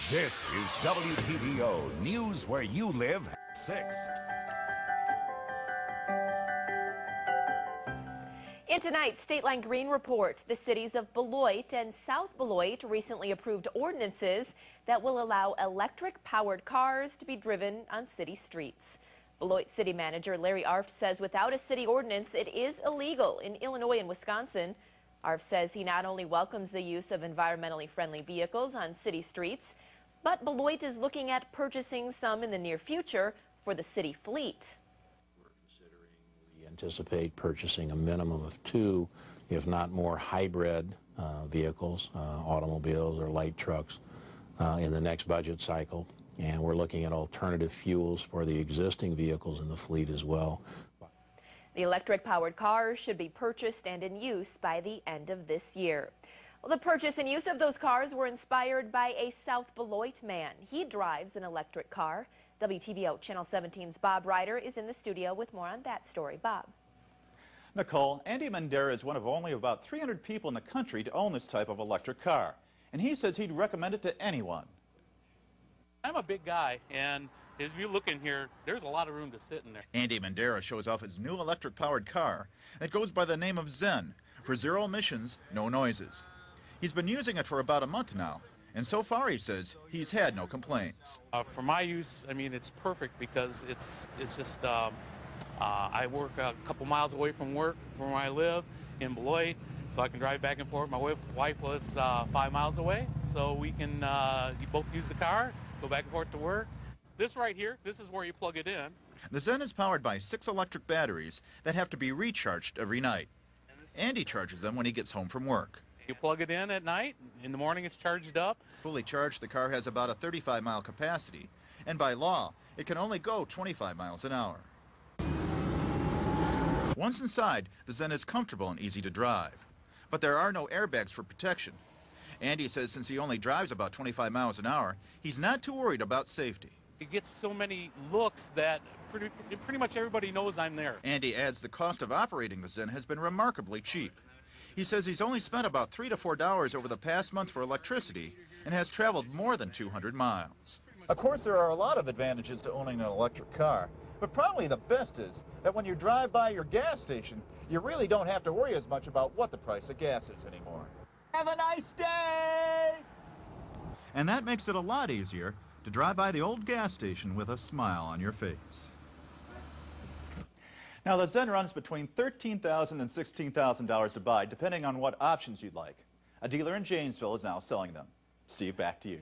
This is WTVO News where you live at 6. In tonight's State Line Green Report, the cities of Beloit and South Beloit recently approved ordinances that will allow electric-powered cars to be driven on city streets. Beloit City Manager Larry Arft says without a city ordinance, it is illegal in Illinois and Wisconsin. Arft says he not only welcomes the use of environmentally friendly vehicles on city streets, but Beloit is looking at purchasing some in the near future for the city fleet. We anticipate purchasing a minimum of 2, if not more, hybrid vehicles, automobiles or light trucks, in the next budget cycle. And we're looking at alternative fuels for the existing vehicles in the fleet as well. The electric-powered cars should be purchased and in use by the end of this year. Well, the purchase and use of those cars were inspired by a South Beloit man. He drives an electric car. WTVO Channel 17's Bob Ryder is in the studio with more on that story. Bob. Nicole, Andy Mandera is one of only about 300 people in the country to own this type of electric car. And he says he'd recommend it to anyone. I'm a big guy, and as you look in here, there's a lot of room to sit in there. Andy Mandera shows off his new electric-powered car that goes by the name of ZENN, for zero emissions, no noises. He's been using it for about a month now, and so far, he says, he's had no complaints. For my use, I mean, it's perfect because it's just, I work a couple miles away from work, from where I live, in Beloit, so I can drive back and forth. My wife lives 5 miles away, so we can both use the car, go back and forth to work. This right here, this is where you plug it in. The ZENN is powered by 6 electric batteries that have to be recharged every night. Andy charges them when he gets home from work. You plug it in at night, in the morning it's charged up. Fully charged, the car has about a 35-mile capacity, and by law, it can only go 25 miles an hour. Once inside, the ZENN is comfortable and easy to drive, but there are no airbags for protection. Andy says since he only drives about 25 miles an hour, he's not too worried about safety. It gets so many looks that pretty much everybody knows I'm there. Andy adds the cost of operating the ZENN has been remarkably cheap. He says he's only spent about $3 to $4 over the past month for electricity and has traveled more than 200 miles. Of course, there are a lot of advantages to owning an electric car, but probably the best is that when you drive by your gas station, you really don't have to worry as much about what the price of gas is anymore. Have a nice day! And that makes it a lot easier to drive by the old gas station with a smile on your face. Now, the ZENN runs between $13,000 and $16,000 to buy, depending on what options you'd like. A dealer in Janesville is now selling them. Steve, back to you.